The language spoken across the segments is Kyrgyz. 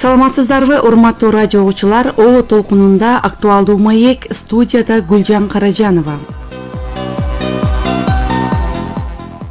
Саламатсыздарбы, урматтуу радио угуучулар. О толкунунда актуалдуу маек, студияда Гүлжан Каражанова.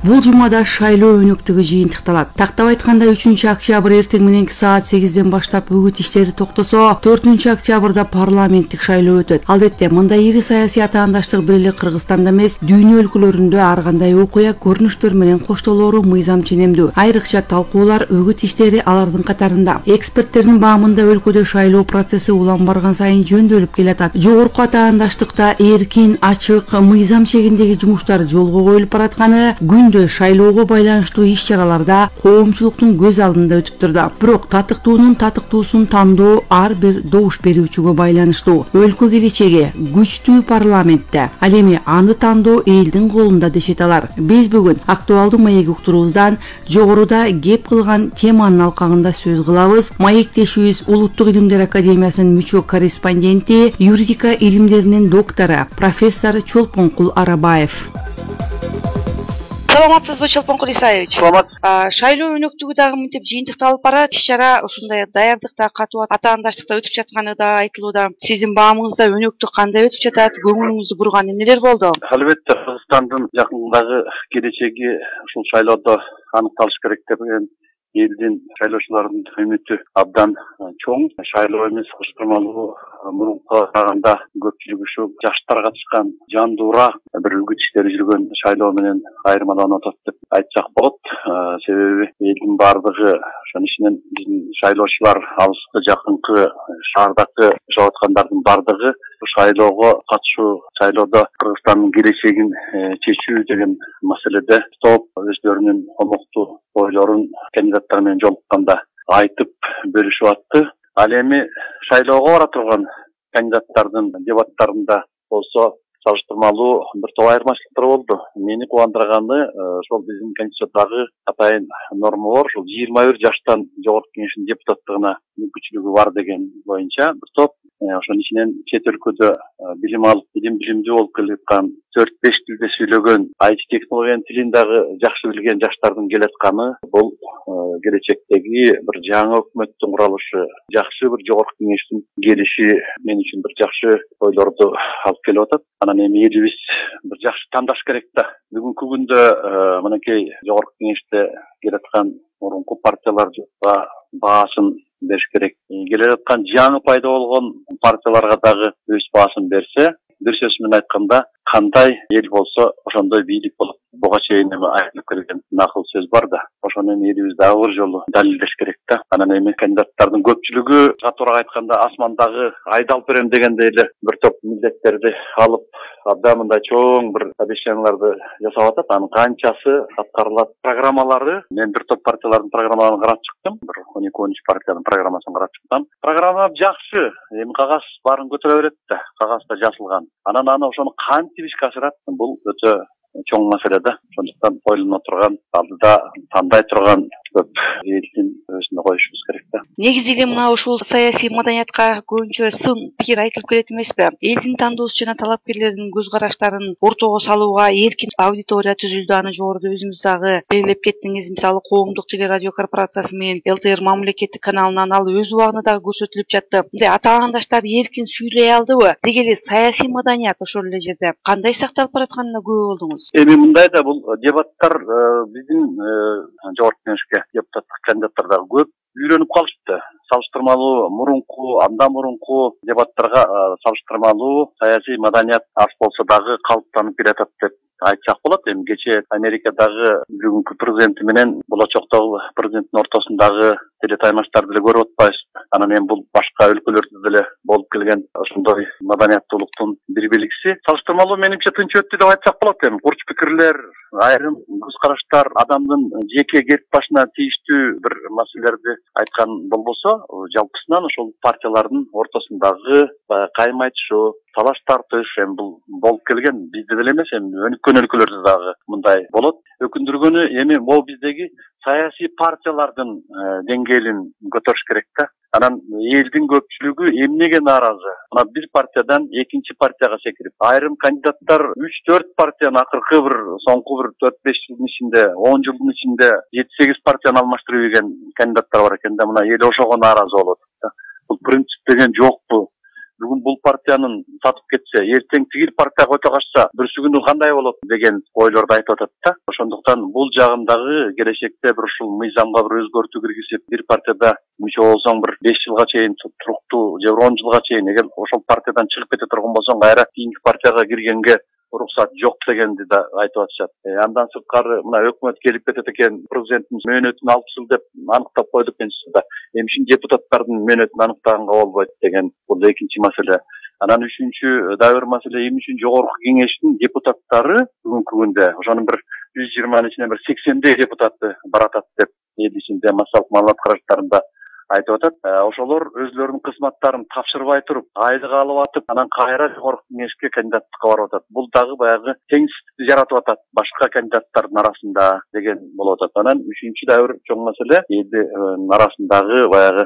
Бул жумада шайлоо өнөктүгү жыйынтыкталат. Тактап айтканда 3-октябрь эртең мененки саат 8ден баштап үгүт иштери токтосо, 4-октябрда парламенттик шайлоо өтөт. Албетте, мындай ири саясий атаандаштык бир эле Кыргызстанда эмес, дүйнө өлкөлөрүндө ар кандай окуя, көрүнүштөр менен коштолоору мыйзам ченемдүү. Айрыкча талкуулар үгүт иштери алардын катарында. Эксперттердин баамында өлкөдө шайлоо процесси улам барган сайын жөндөөлүп келатат. Жогорку атаандаштыкта эркин, ачык, мыйзам чегиндеги жумуштар жолго коюлуп баратканы шайлоого байланыштуу иш-чараларда коомчулуктун көз алдында өтүп турду. Бирок татыктуунун татыктуусун тандоо ар бир добуш берүүчүгө байланыштуу. Өлкө келечеги күчтүү парламентте. Ал эми аны тандоо элдин колунда дешет алар. Биз бүгүн актуалдуу маек уктуруубуздан жогоруда кеп кылган теманын алкагында сөз кылабыз. Маектешибиз Улуттук илимдер академиясынын мүчө корреспонденти, юридика илимдеринин доктору, профессор Чолпонкул Арабаев. Саламатсызбы, Чолпонкул Исаевич? Саламат. Шайлоо өнөктүгү дагы мынтип жыйынтыкталып барат. Иш-чара ушундай даярдыкта, катуу атаандаштыкта өтүп жатканы да айтылууда. Сиздин баамыңызда өнөктүк кандай өтүп жатат? Көңүлүңүздү бурган эмнелер болду? Албетте, Кыргызстандын жакындагы келечеги ушул шайлоодо аныкталыш керек деген элдин, шайлоочулардын үмүтү абдан чоң. Шайлоо эмес, кыштырмалуу мурункуга караганда көпчүлүк ушу жаштар катышкан жандуура бир үгүт иштери жүргөн шайлоо менен айырмаланып атат деп айтсак болот. Себеби элдин баардыгы ошонун ичинен биздин шайлоочулар, алыскы жакынкы шаардагы жашап аткандардын баардыгы шайлоого катышуу, шайлоодо Кыргызстандын келечегин чечүү деген маселеде топ өздөрүнүн комоктуу ойлорун кандидаттар менен жолукканда айтып бөлүшүп атты. Ал эми шайлоого бара турган кандидаттардын дебаттарында болсо салыштырмалуу бир топ айырмачылыктар болду. Мени кубандырганы ошол биздин конституциядагы атайын норма бар, ушул 21 жаштан жогорку кеңештин депутаттыгына мүмкүнчүлүгү бар деген боюнча бир топ ошонун ичинен чет өлкөдө билим алып, билимдүү болуп келаткан, 4-5 тилде сүйлөгөн, IT технологиянын тилин дагы жакшы билген жаштардын келатканы бул келечектеги бир жаңы өкмөттүн курулушу, жакшы бир жогорку кеңештин келиши мен үчүн бир жакшы ойлорду алып келип атат. Анан эми элибиз бир жакшы тандаш керек да. Бүгүнкү күндө мынакей жогорку кеңеште келаткан мурунку партияларга баасын бериш керек. Келе жаткан жаңы пайда болгон партияларга дагы өз баасын берсе, бир сөз менен айтканда, кандай эл болсо ошондой бийлик болот. Буга чейин эми айтылып келген накыл сөз бар да. Ошону эми элибиз дагы бир жолу далилдеш керек да. Анан эми кандидаттардын көпчүлүгү катуураак айтканда асмандагы айды алып берем дегендей эле бир топ милдеттерди алып абдан мындай чоң бир обещанияларды жасап атат. Анын канчасы аткарылат, программалары, мен бир топ партиялардын программаларын карап чыктым. Бир 12-13 партиянын программасын карап чыктым. Программа жакшы. Эми кагаз баарын көтөрө берет да. Кагазда жазылган. Анан ошону кантип ишке ашырат? Бул өтө чоң маселе да. Ошондуктан ойлоно турган, алдыда тандай турган көп элдин өзүнө коюшубуз керек да. Негизи эле мына ушул саясий маданиятка көбүнчө сын пикир айтылып келет эмеспи? Элдин тандоосу жана талапкерлердин көз караштарын ортого салууга эркин аудитория түзүлдү. Аны жогоруда өзүңүз дагы белгилеп кеттиңиз. Мисалы, коомдук телерадио корпорациясы менен ЛТР мамлекеттик каналынан ал өз убагында дагы көрсөтүлүп жатты. Мындай атаандаштар эркин сүйлөй алдыбы? Деги эле саясий маданият ошол эле жерде кандай сакталып баратканына күбө болдуңуз? Эми мындай да, бул дебаттар биздин жогорку кеңешке депутаттык кандидаттар дагы көп үйрөнүп калышты. Салыштырмалуу мурунку, андан мурунку дебаттарга салыштырмалуу саясий маданият аз болсо дагы калыптанып келатат деп айтсак болот. Эми кечээ Америкадагы бүгүнкү президенти менен болочоктогу президенттин ортосундагы телетаймаштарды деле көрүп атпайбыз. Анан эми бул башка өлкөлөрдө деле болуп келген ошондой маданияттуулуктун бир белгиси. Салыштырмалуу менимче тынч өттү деп айтсак болот. Эми курч пикирлер, айрым көз караштар, адамдын жеке кет башына тийиштүү бир маселелерди айткан болбосо, жалпысынан ошол партиялардын ортосундагы кайым айтышуу, талаш тартыш эми бул болуп келген. Бизде деле эмес, эми өнүккөн өлкөлөрдө дагы мындай болот. Өкүндүргөнү эми могу биздеги саясий партиялардын деңгээлин көтөрүш керек да. Анан элдин көпчүлүгү эмнеге нааразы? Мына бир партиядан экинчи партияга секирип, айрым кандидаттар 3-4 партияны акыркы бир соңку бир 4-5 жылдын ичинде, 10 жылдын ичинде 7-8 партияны алмаштырып ийген кандидаттар бар экен да, мына эл ошого нааразы болот. Бул принцип деген жокпу? Бүгүн бул партиянын сатып кетсе, эртең тигил партияга өтө качса, бүрсү күнү кандай болот деген ойлорду айтып атат да. Ошондуктан бул жагындагы келечекте бир ушул мыйзамга бир өзгөртүү киргизип, бир партияда мүчө болсоң бир 5 жылга чейин туруктуу же 10 жылга чейин, эгер ошол партиядан чыгып кете турган болсоң, кайра кийинки партияга киргенге уруксат жок дегенди да айтып атышат. Андан сырткары мына өкмөт келип кетет экен, президенттин мөөнөтүн 6 жыл деп аныктап койдук энчи да. Эми ушул депутаттардын мөөнөтүн аныктаганга болбойт деген бул экинчи маселе. Анан үчүнчү дагы бир маселе, эми үчүн жогорку кеңештин депутаттары бүгүнкү күндө ошонун бир 120 ичинен бир 80 депутаты баратат деп эл ичинде массалык маалымат каражаттарында айтып атат. Ошолор өзлөрүнүн кызматтарын тапшырбай туруп, айлык алып атып, анан кайра жогорку кеңешке кандидаттыкка барып атат. Бул дагы баягы теңсиздикти жаратып атат башка кандидаттардын арасында деген болуп атат. Анан үчүнчү дагы бир чоң маселе, элдин арасындагы баягы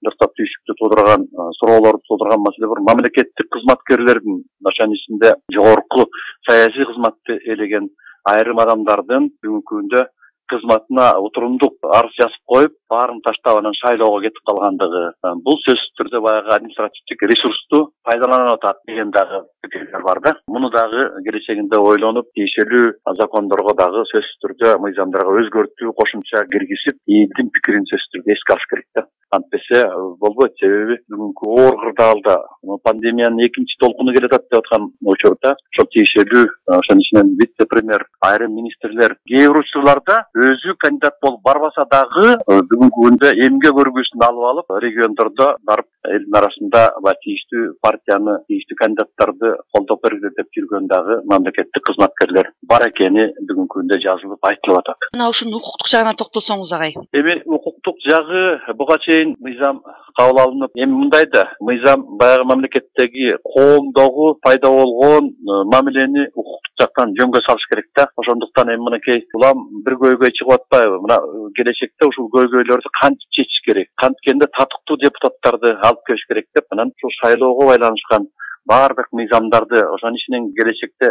бир топ түйшүктү туудурган, суроолорду туудурган маселе бир мамлекеттик кызматкерлердин, ошонун ичинде жогорку саясий кызматты ээлеген айрым адамдардын бүгүнкү күндө кызматына утурундук арыз жазып коюп, баарын таштап анан шайлоого кетип калгандыгы, бул сөзсүз түрдө баягы административдик ресурсту пайдаланып атат деген дагы пикирлер бар да. Муну дагы келечегинде ойлонуп, тиешелүү закондорго дагы сөзсүз түрдө мыйзамдарга өзгөртүү кошумча киргизип, элдин пикирин сөзсүз түрдө эске алыш керек да. Антпесе болбойт, себеби бүгүнкү оор кырдаалда пандемиянын экинчи толкуну келе атат деп аткан учурда ошол тиешелүү, ошонун ичинен вице-премьер, айрым министрлер кээ бир учурларда өзү кандидат болуп барбаса дагы бүгүнкү күндө эмгек өргүсүн алып алып, региондордо барып элдин арасында тийиштүү партияны, тийиштүү кандидаттарды колдоп бергиле деп жүргөн дагы мамлекеттик кызматкерлер бар экени бүгүнкү күндө жазылып айтылып атат. Мына ушунун укуктук жагына токтолсоңуз агай. Эми укуктук жагы буга чейин мыйзам кабыл алынып, эми мындай да, мыйзам баягы мамлекеттеги коомдогу пайда болгон мамилени укуктук жактан жөнгө салыш керек да. Ошондуктан эми мынакей улам бир көйгөй чыгып атпайбы? Мына келечекте ушул көйгөйлөрдү кантип чечиш керек? Канткенде татыктуу депутаттарды алып келиш керек деп, анан ушул шайлоого байланышкан баардык мыйзамдарды, ошонун ичинен келечекте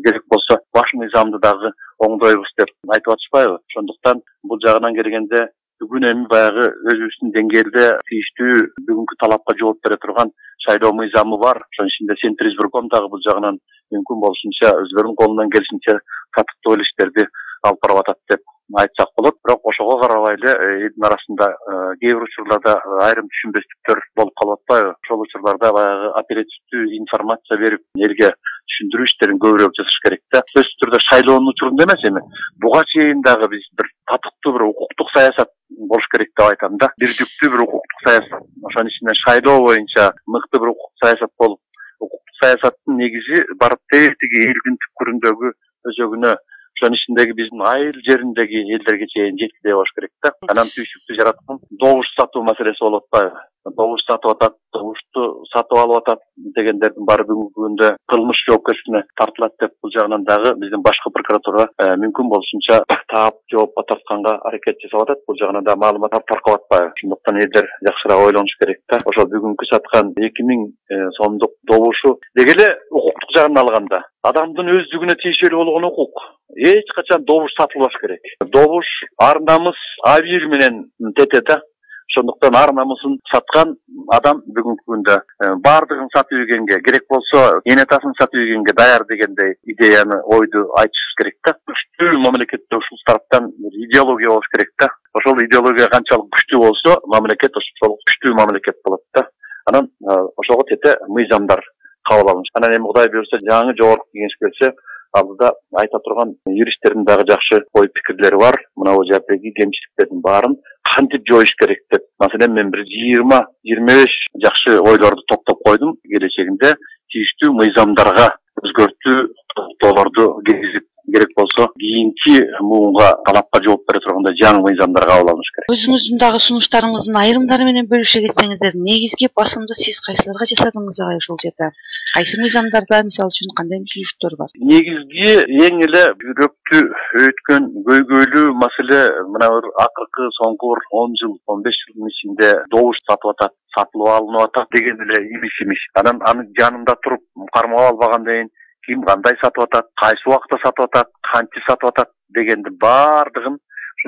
керек болсо баш мыйзамды дагы оңдойбуз деп айтып атышпайбы? Ошондуктан бул жагынан келгенде бүгүн эми баягы өзүбүздүн деңгээлде тийиштүү бүгүнкү талапка жооп бере турган шайлоо мыйзамы бар. Ошонун ичинде Центр избирком дагы бул жагынан мүмкүн болушунча өзлөрүнүн колунан келишинче татыктуу иштерди алып барып атат деп айтсак болот. Бирок ошого карабай эле элдин арасында кээ бир учурларда айрым түшүнбөстүктөр болуп калып атпайбы? Ошол учурларда баягы оперативдүү информация берип, элге түшүндүрүү иштерин көбүрөөк жасаш керек да. Сөзсүз түрдө шайлоонун учурунда эмес, эми буга чейин дагы биз бир татыктуу бир укуктук саясат болуш керек деп айтам да. Бирдиктүү бир укуктук саясат. Ошонун ичинде шайлоо боюнча мыкты бир укуктук саясат болуп, укуктук саясаттын негизи барып тиги элдин түпкүрүндөгү өзөгүнө, ошонун ичиндеги биздин айыл жериндеги элдерге чейин жеткизе болуш керек да. Анан түйшүктү жараткан добуш сатуу маселеси болуп атпайбы? Добуш сатып атат, добушту сатып алып атат дегендердин баары бүгүнкү күндө кылмыш жоопкерчилигине тартылат деп бул жагынан дагы биздин башкы прокуратура мүмкүн болушунча таап жоопко тартканга аракет жасап атат. Бул жагынан да маалымат таркап атпайбы? Ошондуктан элдер жакшыраак ойлонуш керек да. Ошол бүгүнкү саткан 2000 сомдук добушу деги эле укуктук жагынан алганда адамдын өздүгүнө тиешелүү болгон укук. Эч качан добуш сатылбаш керек. Добуш ар намыс абийир менен тетет да. Ошондуктан ар намысын саткан адам бүгүнкү күндө баардыгын сатып ийгенге, керек болсо эне атасын сатып ийгенге даяр дегендей идеяны, ойду айтыш керек да. Күчтүү мамлекетте ушул тараптан идеология болуш керек да. Ошол идеология канчалык күчтүү болсо, мамлекет ошол күчтүү мамлекет болот да. Анан ошого тете мыйзамдар кабыл алыныш. Анан эми Кудай буйрса жаңы жогорку кеңеш келсе, алдыда айта турган юристтердин дагы жакшы ой пикирлери бар. Мына бул жердеги кемчиликтердин баарын кантип жоюш керек деп. Маселен, мен бир 20-25 жакшы ойлорду топтоп койдум. Келечегинде тийиштүү мыйзамдарга өзгөртүү токтоолорду киргизип, керек болсо болсо кийинки муунга талапка жооп бере тургандай жаңы мыйзамдар кабыл алыныш керек. Өзүңүздүн дагы сунуштарыңыздын айрымдары менен бөлүшө кетсеңиздер, негизги басымды сиз кайсыларга жасадыңыз агай ушул жерде? Кайсы мыйзамдарда мисалы үчүн кандай мүмкүнчүлүктөр бар? Негизги эң эле жүрөктү өткөн көйгөйлүү маселе мына бир акыркы соңку 10 жыл 15 жылдын ичинде добуш сатып атат, сатылып алынып атат деген эле имиш. Анан аны жанында туруп кармап албагандан кийин ким кандай сатып атат, кайсы убакытта сатып атат, канча сатып атат дегенди баардыгын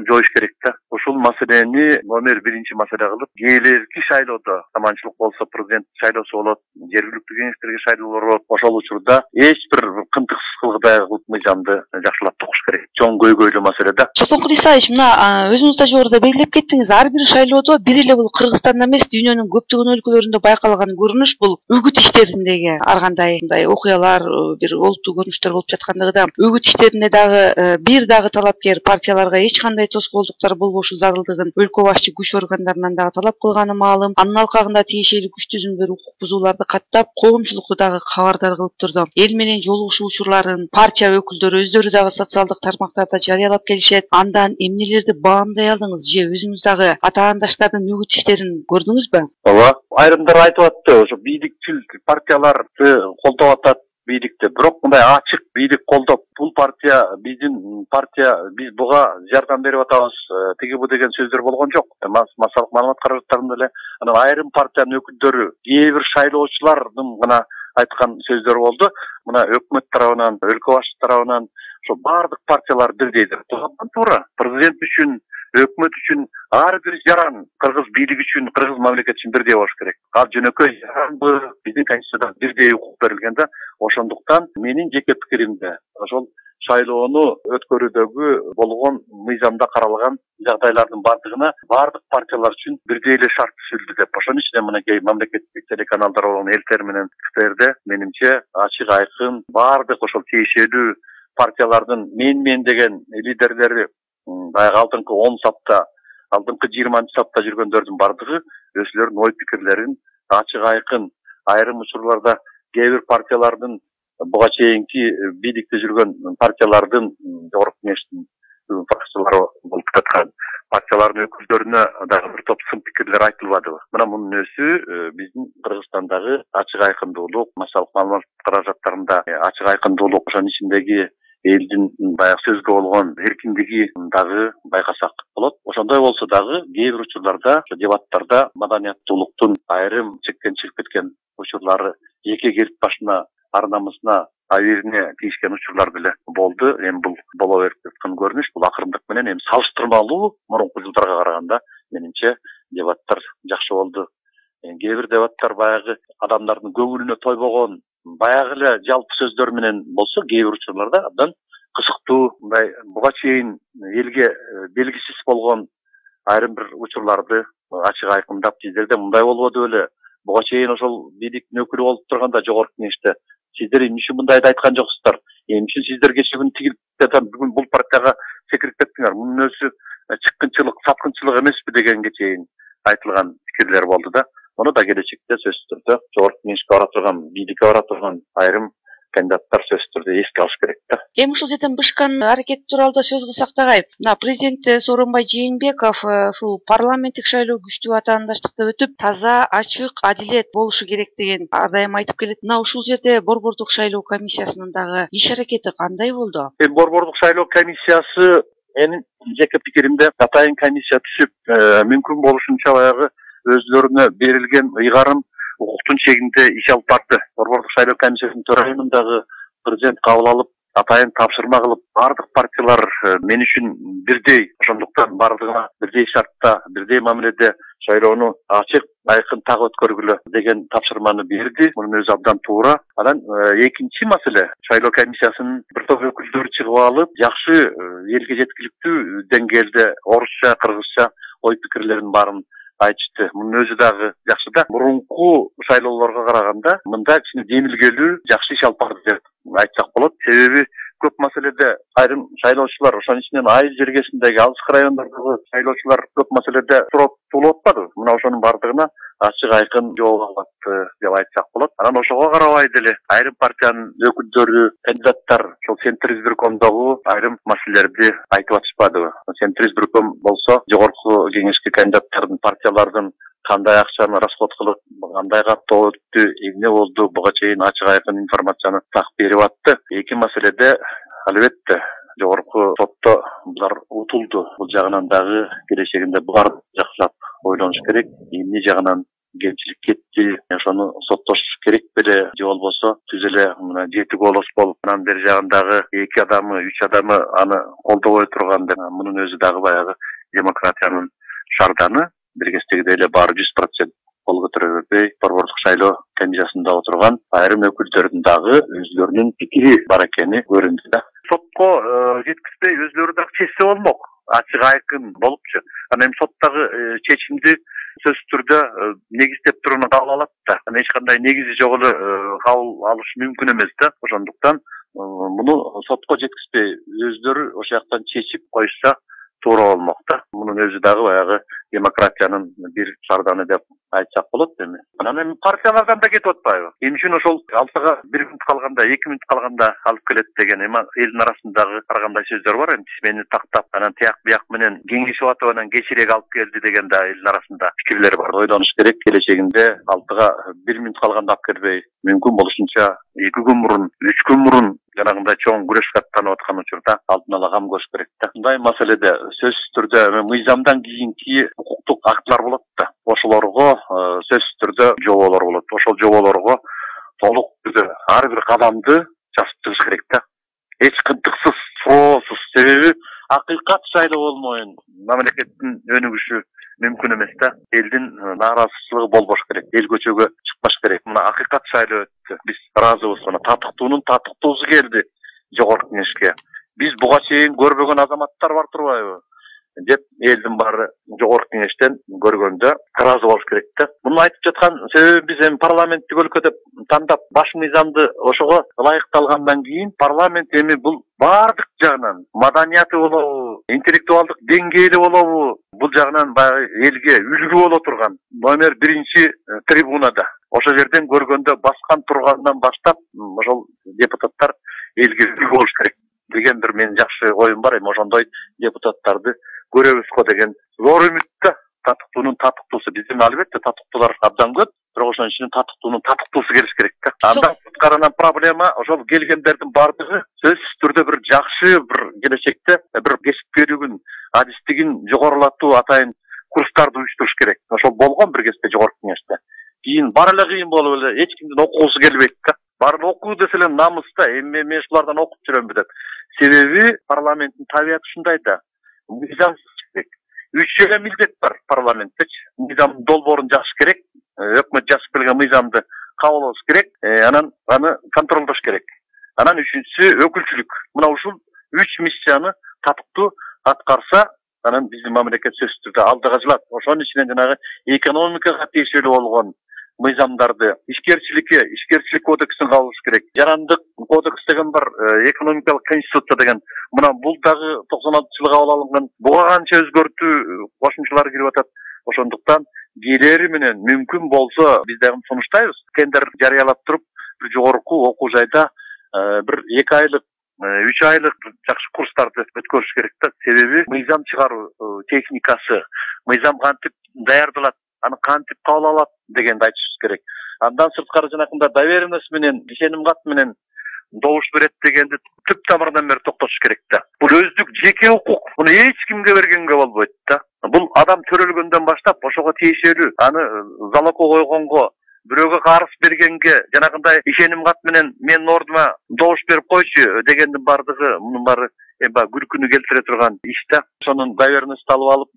жоюш керек да. Ушул маселени номер 1 маселе кылып, келерки шайлоодо аманчылык болсо президент шайлоосу болот, жергиликтүү кеңештерге шайлоолор болот. Ошол учурда эч бир кынтыксыз кылгыдай кылып мыйзамды жакшылап токуш керек. Чоң көйгөйлүү маселе да. Султанкул Исаевич, мына өзүңүз да жогоруда белгилеп кеттиңиз, ар бир шайлоодо бир эле бул Кыргызстанда эмес, дүйнөнүн көптөгөн өлкөлөрүндө байкалган көрүнүш бул үгүт иштериндеги ар кандай окуялар, бир олуттуу көрүнүштөр болуп жаткандыгы да. Үгүт иштерине дагы бир дагы талапкер партияларга эч кандай тоскоолдуктар болбошу зарылдыгын өлкө башчы күч органдарынан дагы талап кылганы маалым. Анын алкагында тиешелүү күч түзүмдөр укук бузууларды каттап, коомчулукту дагы кабардар кылып турду. Эл менен жолугушуу учурларын партия өкүлдөрү өздөрү дагы социалдык тармактарда жарыялап келишет. Андан эмнелерди баамдай алдыңыз же өзүңүз дагы атаандаштардын үгүт иштерин көрдүңүзбү? Ооба, айрымдар айтып атты, ошо бийликчил партияларды колдоп атат. Бийликти бирок мындай ачык бийлик колдоп, бул партия биздин партия, биз буга жардам берип атабыз, тиги бу деген сөздөр болгон жок. Массалык маалымат каражаттарында эле анан айрым партиянын өкүлдөрү, кээ бир шайлоочулардын гана айткан сөздөр болду. Мына өкмөт тарабынан, өлкө башчысы тарабынан ошо бардык партиялар бирдейдир. Туура, президент үчүн, өкмөт үчүн ар бир жаран кыргыз бийлиги үчүн, кыргыз мамлекети үчүн бирдей болуш керек. Ал жөнөкөй жаранбы, биздин конституцияда бирдей укук берилген да. Ошондуктан менин жеке пикиримде ошол шайлоону өткөрүүдөгү болгон мыйзамда каралган жагдайлардын бардыгына бардык партиялар үчүн бирдей эле шарт түзүлдү деп. Ошонун ичинде мынакей мамлекеттик телеканалдар болгон эл менен КТРде менимче ачык айкын бардык ошол тиешелүү партиялардын мен деген лидерлери баягы алдыңкы 10 сапта, алдыңкы 20 сапта жүргөндөрдүн бардыгы өзүлөрүнүн ой пикирлерин ачык айкын, айрым учурларда кээ бир партиялардын буга чейинки бийликте жүргөн партиялардын жогорку кеңештин фракциялары болуп жаткан партиялардын өкүлдөрүнө дагы бир топ сын пикирлер айтылбадыбы? Мына мунун өзү биздин Кыргызстандагы ачык айкындуулук, массалык маалымат каражаттарында ачык айкындуулук, ошонун ичиндеги элдин баягы сөзгө болгон эркиндиги дагы байкасак болот. Ошондой болсо дагы кээ бир учурларда, дебаттарда маданияттуулуктун айрым чектен чыгып кеткен учурлары, жеке келип башына, ар намысына, абийирине тийишкен учурлар деле болду. Эми бул боло берип жаткан көрүнүш, бул акырындык менен эми салыштырмалуу мурунку жылдарга караганда менимче дебаттар жакшы болду. Кээ бир дебаттар баягы адамдардын көңүлүнө тойбогон, баягы эле жалпы сөздөр менен болсо, кээ бир учурларда абдан кызыктуу, мындай буга чейин элге белгисиз болгон айрым бир учурларды ачык айкындап, сиздерде мындай болбоду беле, буга чейин ошол бийликтин өкүлү болуп турганда жогорку кеңеште сиздер эмне үчүн мындайды айткан жоксуздар? Эмне үчүн сиздер кечээ күнү тигилип бүгүн бул партияга секирип кеттиңер? Мунун өзү чыккынчылык, саткынчылык эмеспи дегенге чейин айтылган пикирлер болду да. Муну да келечекте сөзсүз түрдө жогорку кеңешке бара турган, бийликке бара турган айрым кандидаттар сөзсүз түрдө эске алыш керек да. Эми ушул жерден бышкан аракет тууралуу да сөз кылсак дагы, мына президент Сооронбай Жээнбеков ушул парламенттик шайлоо күчтүү атаандаштыкта өтүп, таза, ачык, адилет болушу керек деген ар дайым айтып келет. Мына ушул жерде Борбордук шайлоо комиссиясынын дагы иш аракети кандай болду? Борбордук шайлоо комиссиясы менин жеке пикиримде атайын комиссия түзүп, мүмкүн болушунча баягы өзлөрүнө берилген ыйгарым укуктун чегинде иш алып барды. Борбордук шайлоо комиссиясынын төрайымын дагы президент кабыл алып, атайын тапшырма кылып, бардык партиялар мен үчүн бирдей, ошондуктан бардыгына бирдей шартта, бирдей мамиледе шайлоону ачык, айкын так өткөргүлө деген тапшырманы берди. Мунун өзү абдан туура. Анан экинчи маселе, шайлоо комиссиясынын бир топ өкүлдөрү чыгып алып, жакшы элге жеткиликтүү деңгээлде орусча, кыргызча ой пикирлерин баарын айтышты. Мунун өзү дагы жакшы да. Мурунку шайлоолорго караганда мында кичине демилгелүү, жакшы иш алып барды деп айтсак болот. Себеби көп маселеде айрым шайлоочулар ошонун ичинен айыл жергесиндеги алыскы райондордогу шайлоочулар көп маселеде суроо туулуп атпады. Мына ошонун бардыгына ачык айкын жооп алат деп айтсак болот. Анан ошого карабай деле айрым партиянын өкүлдөрү, кандидаттар ошол Центр избиркомдогу айрым маселелерди айтып атышпадыбы. Центр избирком болсо жогорку кеңешке кандидаттардын, партиялардын кандай акчаны расход кылып, кандай каттоо өттү, эмне болду, буга чейин ачык айкын информацияны так берип атты. Эки маселеде албетте жогорку сотто булар утулду. Бул жагынан дагы келечегинде булар жакшылап ойлонуш керек. Эмне жагынан кемчилик кетти, ошону соттош керек беле, же болбосо түз эле мына 7 голос болуп, анан бери жагындагы 2 адамы, 3 адамы аны колдобой турган деп, мунун өзү дагы баягы демократиянын шарданы. Бир кездегидей эле баары 100% кол көтөрө бербей, борбордук шайлоо комиссиясында отурган айрым өкүлдөрдүн дагы өзлөрүнүн пикири бар экени көрүндү да. Сотко жеткизбей өзлөрү дагы чечсе болмок. Ачык айкын болупчу. Анан эми соттогу чечимди сөзсүз түрдө негиздеп турууну кабыл алат да. Эч кандай негизи жок эле кабыл алыш мүмкүн эмес да. Ошондуктан муну сотко жеткизбей өзлөрү ошол жактан чечип коюшса туура болмок да. Мунун өзү дагы баягы демократиянын бир шарданы деп айтсак болот эми. Анан эми партиялардан да кетип атпайбы? Эмне үчүн ошол алтыга 1 мүнөт калганда, 2 мүнөт калганда алып келет деген эми элдин арасындагы ар кандай сөздөр бар. Эми мени тактап, анан тияк бияк менен кеңешип атып, анан кечирээк алып келди деген да элдин арасында пикирлер бар. Ойлонуш керек, келечегинде алтыга 1 мүнөт калганда алып келбей, мүмкүн болушунча 2 күн мурун, 3 күн мурун жанагындай чоң күрөш каттанып аткан учурда алдын ала кам көрүш керек да. Мындай маселеде сөзсүз түрдө мыйзамдан кийинки укуктук актылар болот да. Ошолорго сөзсүз түрдө жоболор болот. Ошол жоболорго толук түрдө ар бир кадамды жазып чыгыш керек да. Эч кынтыксыз, суроосуз. Себеби акыйкат шайлоо болмойын мамлекеттин өнүгүшү мүмкүн эмес да. Элдин нааразычылыгы болбош керек. Эл көчөгө чыкпаш керек. Мына акыйкат шайлоо өттү. Биз ыраазыбыз. Мына татыктуунун татыктуусу келди жогорку кеңешке. Биз буга чейин көрбөгөн азаматтар бар турбайбы? Деп элдин баары жогорку кеңештен көргөндө ыраазы болуш керек да. Муну айтып жаткан себеби биз эми парламенттик өлкө деп тандап баш мыйзамды ошого ылайыкталгандан кийин парламент эми бул бардык жагынан маданияты болобу, интеллектуалдык деңгээли болобу, бул жагынан баягы элге үлгү боло турган номер 1 трибунада. Ошол жерден көргөндө баскан тургандан баштап ошол депутаттар элге үлгү болуш керек деген бир менин жакшы оюм бар. Эми ошондой депутаттарды көрөбүз го деген зор үмүт да. Татыктуунун татыктуусу биздин албетте татыктуулар абдан көп, бирок ошонун ичинен татыктуунун татыктуусу келиш керек да. Андан сырткарынан проблема ошол келгендердин бардыгы сөзсүз түрдө бир жакшы бир келечекте бир кесипкөйлүгүн, адистигин жогорулатуу атайын курстарды уюштуруш керек. Ошол болгон бир кезде жогорку кеңеште. Кийин баары эле кыйын болуп эле эч кимдин окугусу келбейт да. Баары окуу десе эле намыс да. Эми мен ушулардан окуп жүрөмбү деп. Себеби парламенттин табияты ушундай да. Мыйзам керек. 3 эле милдет бар парламенттечи. Мыйзамдын долбоорун жазыш керек. Өкмөт жазып келген мыйзамды кабыл керек. Анан аны контролдош керек. Анан үчүнчүсү өкүлчүлүк. Мына ушул 3 миссияны татыктуу аткарса, анан биздин мамлекет сөзсүз түрдө алдыга жылат. Ошонун ичинен жанагы экономикага тиешелүү болгон мыйзамдарды, ишкерчилик кодексин кабылыш керек. Жарандык кодекс деген бар, экономикалык конституция деген. Мына бул дагы 96-жылы кабыл алынган. Буга канча өзгөртүү кошумчалар кирип атат. Ошондуктан келери менен мүмкүн болсо биз дагы сунуштайбыз. Тендер жарыялап туруп, бир жогорку окуу жайда бир 2 айлык, 3 айлык жакшы курстарды өткөрүш керек да. Себеби мыйзам чыгаруу техникасы, мыйзам кантип даярдалат, аны кантип кабыл алат дегенди айтышыбыз керек. Андан сырткары жанакында доверенность менен, ишеним кат менен добуш берет дегенди түп тамырынан бери токтотуш керек да. Бул өздүк жеке укук. Муну эч кимге бергенге болбойт да. Бул адам төрөлгөндөн баштап ошого тиешелүү, аны залогко койгонго, бирөөгө карыз бергенге, жанагындай ишеним кат менен менин ордума добуш берип койчу дегендин бардыгы, мунун баары күлкүнү келтире турган иш да. Ошонун доверенность алып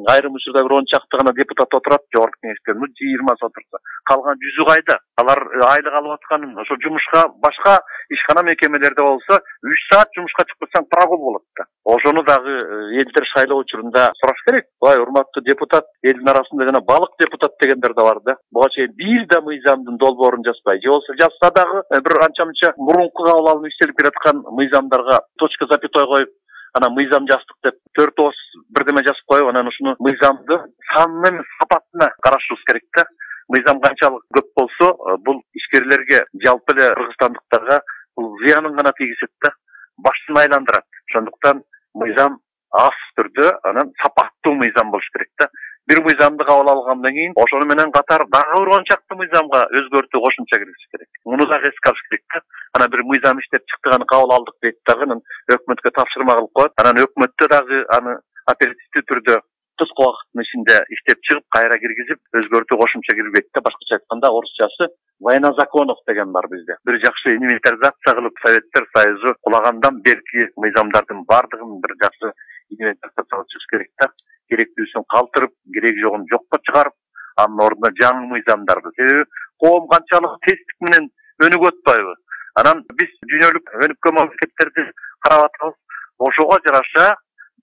айрым учурда бир 10 чакты гана депутат отурат жогорку кеңеште, 20 отурса, калган 100 кайда? Алар айлык алып аткан ошо жумушка башка ишкана мекемелерде болсо 3 саат жумушка чыгып кетсең прогул болот да. Ошону дагы элдер шайлоо учурунда сураш керек. Бай урматтуу депутат, элдин арасында жана балык депутат дегендер да бар да. Буга чейин бир да мыйзамдын долбоорун жазбай, же болсо жазса дагы бир анча-мынча мурунку кабыл алынып иштелип келаткан мыйзамдарга точка запятой коюп, анан мыйзам жаздык деп 4 ооз бирдеме жазып коюп, анан ушуну мыйзамды санын сапатына карашыбыз керек да. Мыйзам канчалык көп болсо, бул ишкерлерге, жалпы эле кыргызстандыктарга бул зыянын гана тийгизет да, башын айландырат. Ошондуктан мыйзам аз түрдө, анан сапаттуу мыйзам болуш керек да. Бир мыйзамды кабыл алгандан кийин, ошону менен катар дагы бир 10 чакты мыйзамга өзгөртүү кошумча киргизиш керек. Муну дагы эске алыш керек да. Анан бир мыйзам иштеп чыкты, аны кабыл алдык дейт дагы, анан өкмөткө тапшырма кылып коет. Анан өкмөттө дагы аны оперативдүү түрдө кыска убакыттын ичинде иштеп чыгып, кайра киргизип, өзгөртүү кошумча кирбейт да. Башкача айтканда, орусчасы война законов деген бар бизде. Бир жакшы инвентаризация кылып, Советтер Союзу кулагандан берки мыйзамдардын бардыгын бир жакшы инвентаризация кылып чыгыш керек да. Керектүүсүн калтырып, кереги жогун жокко чыгарып, анын ордуна жаңы мыйзамдарды. Себеби коом канчалык тезтик менен өнүгүп атпайбы? Анан биз дүйнөлүк өнүккөн мамлекеттерди карап атабыз. Ошого жараша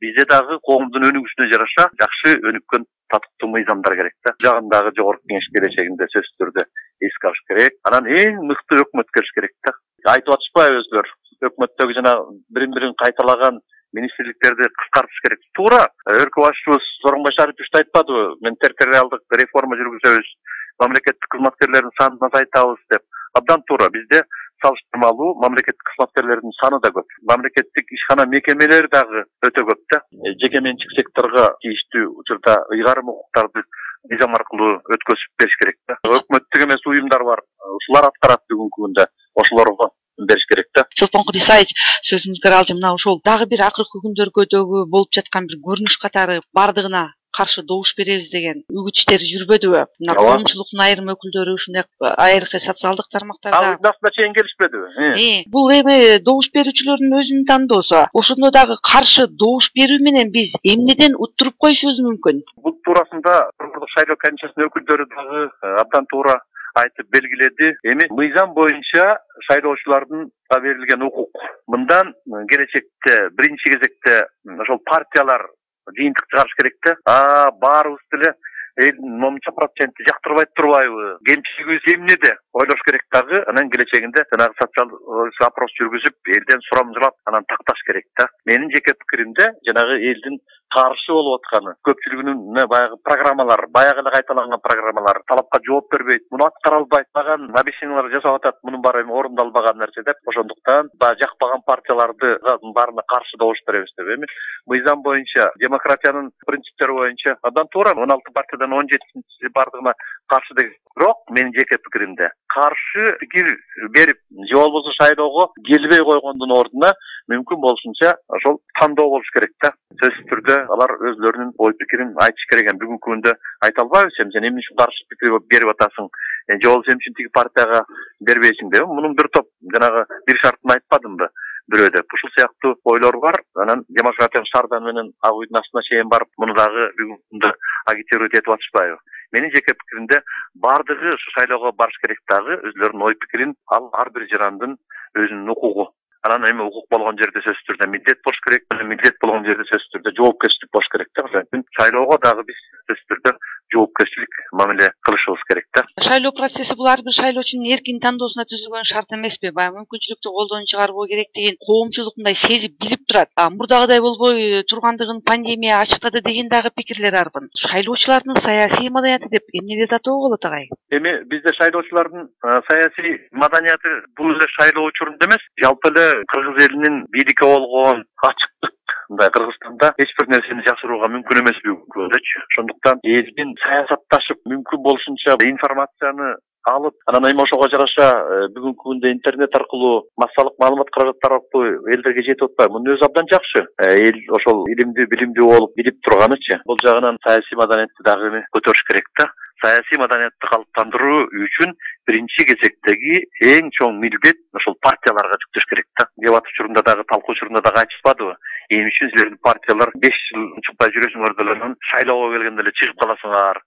бизде дагы коомдун өнүгүшүнө жараша жакшы өнүккөн татыктуу мыйзамдар керек да. Жагындагы жогорку кеңеш келечегинде сөзсүз түрдө эске алыш керек. Анан эң мыкты өкмөт келиш керек да. Айтып атышпайбы өзүлөр? Өкмөттөгү жана бирин-бирин кайталаган министрликтерди кыскартыш керек. Туура. Өлкө башчыбыз Сооронбай Шарипович да айтпадыбы? Мен территориалдык реформа жүргүзөбүз, мамлекеттик кызматкерлердин санын азайтабыз деп. Абдан туура. Бизде салыштырмалуу мамлекеттик кызматкерлердин саны да көп. Мамлекеттик ишкана мекемелер дагы өтө көп да. Жеке менчик секторго тийиштүү учурда ыйгарым укуктарды мыйзам аркылуу өткөзүп бериш керек да. Өкмөттүк эмес уюмдар бар. Ушулар аткарат бүгүнкү күндө. Ошолорго бериш керек да. Чолпон Кудисаевич, сөзүңүзгө алжым, мына ошол дагы бир акыркы күндөргөдөгү болуп жаткан бир көрүнүш катары бардыгына каршы добуш беребиз деген үгүт иштери жүрбөдүбү? Мына коомчулуктун айрым өкүлдөрү ушундай айрыкча социалдык тармактарда Ал чейин келишпедиби? Бул эми добуш берүүчүлөрдүн өзүнүн тандоосу. Ошондо дагы каршы добуш берүү менен биз эмнеден уттуруп коюшубуз мүмкүн? Бул туурасында шайлоо комиссиясынын өкүлдөрү дагы абдан туура айтып белгиледи. Эми мыйзам боюнча шайлоочулардын берилген укук. Мындан келечекте биринчи кезекте ошол партиялар жыйынтык чыгарыш керек да. Баарыбыз деле элдин момунча проценти жактырбай турбайбы? Кемчилигибиз эмнеде? Ойлош керек дагы. Анан келечегинде жанагы социалдык опрос жүргүзүп, элден сурамжылап, анан такташ керек да. Менин жеке пикиримде жанагы элдин каршы болуп атканы, көпчүлүгүнүн баягы программалар, баягы эле кайталанган программалар талапка жооп бербейт, муну аткара албайт, баган обещаниялар жасап атат, мунун баары эми орундалбаган нерсе деп. Ошондуктан жакпаган партияларды баарына каршы добуш беребиз деп. Эми мыйзам боюнча, демократиянын принциптери боюнча абдан туура 16 партиядан 17-си бардыгына каршы деген. Бирок менин жеке пикиримде каршы пикир берип, же болбосо шайлоого келбей койгондун ордуна мүмкүн болушунча ошол тандоо болуш керек да. Сөзсүз түрдө алар өзлөрүнүн ой пикирин айтыш керек. Бүгүнкү күндө айта албайбыз, сен эмне үчүн каршы пикир берип атасың, же болбосо эмне үчүн тиги партияга бербейсиң деп. Мунун бир топ жанагы бир шартын айтпадымбы бирөө деп. Ушул сыяктуу ойлор бар. Анан демократиянын шардан менен ак үйдүн астына чейин барып, муну дагы бүгүнкү күндө агитировать этип атышпайбы? Менин жеке пикиримде бардыгы ушу шайлоого барыш керек дагы өздөрүнүн ой пикирин ар бир жарандын өзүнүн укугу. Анан эми укук болгон жерде сөзсүз түрдө милдет болуш керек, милдет болгон жерде сөзсүз түрдө жоопкерчилик болуш керек да. Ошон шайлоого дагы биз сөзсүз түрдө жоопкерчилик мамиле кылышыбыз керек да. Шайлоо процесси бул ар бир шайлоочунун эркин тандоосуна түзүлгөн шарт эмеспи? Баягы мүмкүнчүлүктү колдон чыгарбоо керек деген коомчулук мындай сезип билип турат. Мурдагыдай болбой тургандыгын пандемия ачыктады деген дагы пикирлер арбын. Шайлоочулардын саясий маданияты деп эмнеде татоо болот агай? Эми бизде шайлоочулардын саясий маданияты бул эле шайлоо учурунда эмес, жалпы эле кыргыз элинин бийликке болгон ачыктык. Мындай Кыргызстанда эч бир нерсени жашырууга мүмкүн эмес бүгүнкү күндөчү. Ошондуктан элдин саясатташып мүмкүн болушунча информацияны алып, анан эми ошого жараша бүгүнкү күндө интернет аркылуу массалык маалымат каражаттары аркылуу элдерге жетип атпайбы. Мунун өзү абдан жакшы. Эл ошол илимдүү, билимдүү болуп, билип турганычы. Бул жагынан саясий маданиятты дагы көтөрүш керек да. Саясий маданиятты калыптандыруу үчүн биринчи кезектеги эң чоң милдет ошол партияларга жүктөш керек да. Дебат учурунда дагы, талкуу учурунда дагы айтышпадыбы? Эмне үчүн силердин партиялар 5 жыл чыкпай жүрөсүңөр деле, шайлоого келгенде эле чыгып каласыңар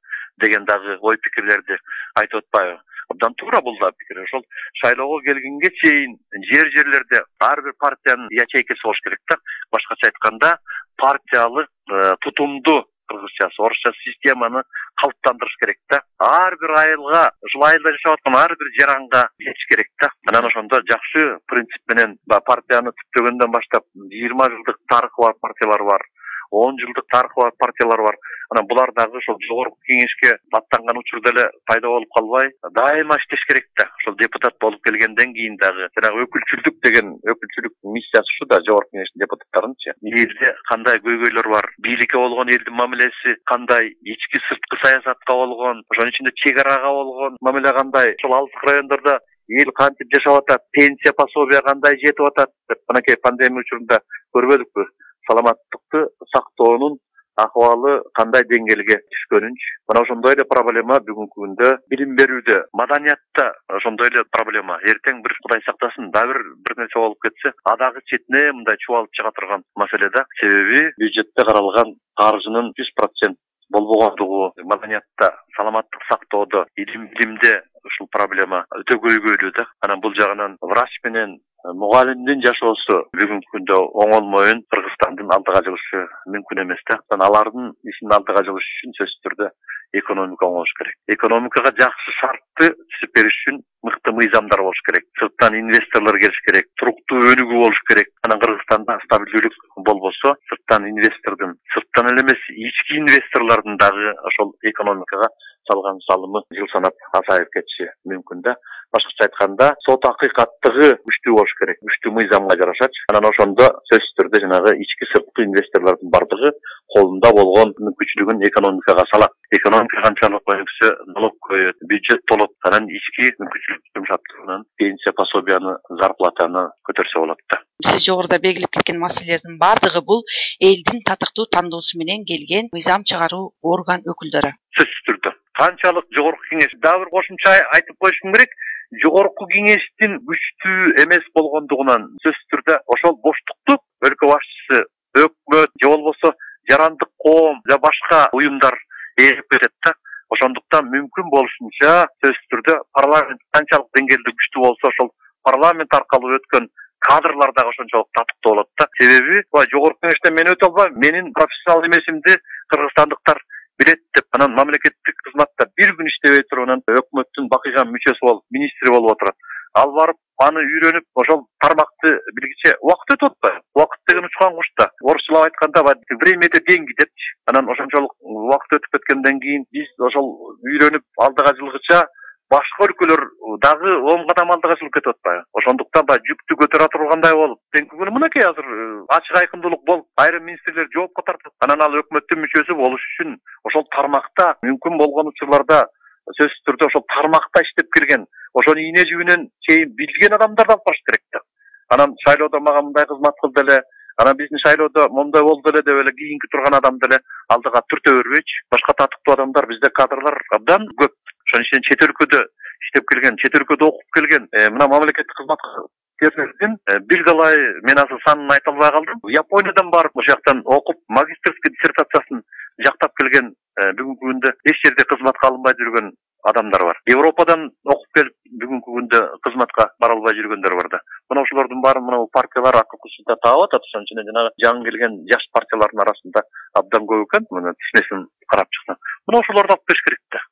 деген дагы ой пикирлерди айтып атпайбы? Абдан туура бул да пикир. Ошол шайлоого келгенге чейин жерлерде ар бир партиянын ячейкеси болуш керек да. Башкача айтканда, партиялык тутумду кыргызчасы, орусча системаны калыптандырыш керек да. Ар бир айылга, ушул айылда жашап аткан ар бир жаранга жетиш керек да. Анан ошондо жакшы принцип менен партияны түптөгөндөн баштап 20 жылдык тарыхы бар партиялар бар, 10 жылдык тарыхы бар партиялар бар. Анан булар дагы ошол жогорку кеңешке аттанган учурда эле пайда болуп калбай, дайыма иштеш керек да. Ошол депутат болуп келгенден кийин дагы жанагы өкүлчүлдүк деген өкүлчүлүк миссиясы ушу да жогорку кеңештин депутаттарынчы. Элде кандай көйгөйлөр бар, бийликке болгон элдин мамилеси кандай, ички сырткы саясатка болгон, ошонун ичинде чек арага болгон мамиле кандай, ошол алыстык райондордо эл кантип жашап атат, пенсия пособия кандай жетип атат деп мынакей пандемия учурунда көрбөдүкпү? Саламаттыкты сактоонун акыбалы кандай деңгээлге түшкөнүнчү. Мына ошондой эле проблема бүгүнкү күндө билим берүүдө, маданиятта ошондой эле проблема. Эртең бир Кудай сактасын, дагы бир нерсе болуп кетсе, адагы четине мындай чубалып чыга турган маселе да. Себеби бюджетте каралган каржынын 100% болбогондугу, маданиятта, саламаттык сактоодо, илимде ушул проблема өтө көйгөйлүү да. Анан бул жагынан врач менен мугалимдин жашоосу бүгүнкү күндө оңолмойын Кыргызстандын алдыга жылышы мүмкүн эмес да. Алардын ишин алдыга жылыш үчүн сөзсүз түрдө экономика оңолуш керек. Экономикага жакшы шартты түзүп бериш үчүн мыкты мыйзамдар болуш керек. Сырттан инвесторлор келиш керек, туруктуу өнүгүү болуш керек. Анан Кыргызстанда стабилдүүлүк болбосо, сырттан инвестордун, сырттан эле эмес, ички инвесторлордун дагы ошол экономикага салган салымы жыл санап азайып кетиши мүмкүн да. Башкача айтканда, сот акыйкаттыгы күчтүү болуш керек, күчтүү мыйзамга жарашачы. Анан ошондо сөзсүз түрдө жанагы ички сырткы инвесторлордун бардыгы колунда болгон мүмкүнчүлүгүн экономикага салат. Экономика канчалык өнүксө, налог көбөйөт, бюджет болот, анан ички мүмкүнчүлүк жумшаптырынан пенсия пособияны, зарплатаны көтөрсө болот да. Сиз жогоруда белгилеп кеткен маселелердин бардыгы бул элдин татыктуу тандоосу менен келген мыйзам чыгаруу орган өкүлдөрү. Сөзсүз түрдө. Канчалык жогорку кеңеш, дагы бир кошумча айтып коюшум керек. Жогорку кеңештин күчтүү эмес болгондугунан сөзсүз түрдө ошол боштукту өлкө башчысы, өкмөт же болбосо жарандык коом же башка уюмдар ээлеп кетет да. Ошондуктан мүмкүн болушунча сөзсүз түрдө парламент канчалык деңгээлде күчтүү болсо, ошол парламент аркылуу өткөн кадрлар дагы ошончолук татыктуу болот да. Себеби жогорку кеңештен мен өтө албайм, менин профессионал эмесимди кыргызстандыктар билет деп, анан мамлекеттик кызматта бир күн иштебей туруп, анан өкмөттүн бакыйган мүчөсү болуп, министри болуп отурат. Ал барып, аны үйрөнүп, ошол тармакты билгиче убакыт өтүп атпайбы? Убакыт деген учкан куш да. Орусчалап айтканда, время это деньги депчи. Анан ошончолук убакыт өтүп кеткенден кийин биз ошол үйрөнүп алдыга жылгыча башка өлкөлөр дагы 10 кадам алдыга жылып кетип атпайбы? Ошондуктан жүктү көтөрө тургандай болуп, бүгүн мынакей азыр ачык айкындуулук болуп, айрым министрлер жоопко тартат. Анан ал өкмөттүн мүчөсү болуш үчүн ошол тармакта мүмкүн болгон учурларда сөзсүз түрдө ошол тармакта иштеп келген, ошону ийне жибинен чейин билген адамдарды алып барыш керек да. Анан шайлоодо мага мындай кызмат кылды эле, анан биздин шайлоодо моундай болду эле деп эле кийинки турган адамды эле алдыга түртө бербейчи. Башка татыктуу адамдар, бизде кадрлар абдан көп. Ошонун ичинен чет өлкөдө иштеп келген, чет өлкөдө окуп келген, мына мамлекеттик кызматкерлердин бир талай, мен азыр санын айта албай калдым. Япониядан барып, ошол жактан окуп, магистерский диссертациясын жактап келген, бүгүнкү күндө эч жерде кызматка алынбай жүргөн адамдар бар. Европадан окуп келип, бүгүнкү күндө кызматка бара албай жүргөндөр бар да. Мына ошолордун баарын мына партиялар акылкысында таап атат. Ошонун ичинен жанагы жаңы келген жаш партиялардын арасында абдан көп экен. Мына тишмесин карап чыксаң, мына ошолорду алып бериш керек да.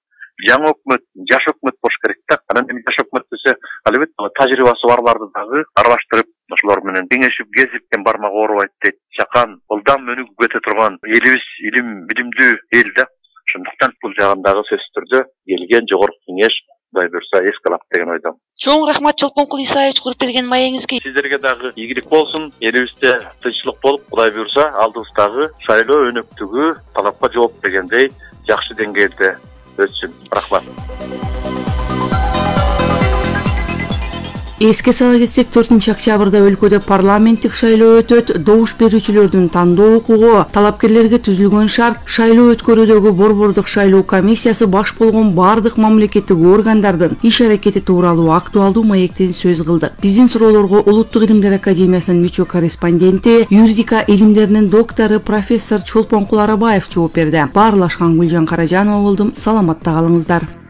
Жаңы өкмөт, жаш өкмөт болуш керек да. Анан эми жаш өкмөт десе, албетте тажрыйбасы барларды дагы аралаштырып, ошолор менен кеңешип, кезип, бармак оорубайт дейт. Чакан, ылдам өнүгүп кете турган элибиз билимдүү эл да. Ошондуктан бул жагындагы сөзсүз түрдө келген жогорку кеңеш Кудай буйрса эске алат деген ойдомун. Чоң рахмат Чолпонкул Исаевич, куруп берген маегиңизге. Сиздерге дагы ийгилик болсун, элибизде тынччылык болуп, Кудай буйрса алдыбыздагы шайлоо өнөктүгү талапка жооп бергендей жакшы деңгээлде өтсүн. Рахмат. Эске сала кетсек, 4-октябрда өлкөдө парламенттик шайлоо өтөт. Добуш берүүчүлөрдүн тандоо укугу, талапкерлерге түзүлгөн шарт, шайлоо өткөрүүдөгү борбордук шайлоо комиссиясы баш болгон бардык мамлекеттик органдардын иш аракети тууралуу актуалдуу маектен сөз кылды. Биздин суроолорго Улуттук илимдер академиясынын мүчө корреспонденти, юридика илимдеринин доктору профессор Чолпонкул Арабаев жооп берди. Баарлашкан Гүлжан Каражанова болдум. Саламатта калыңыздар.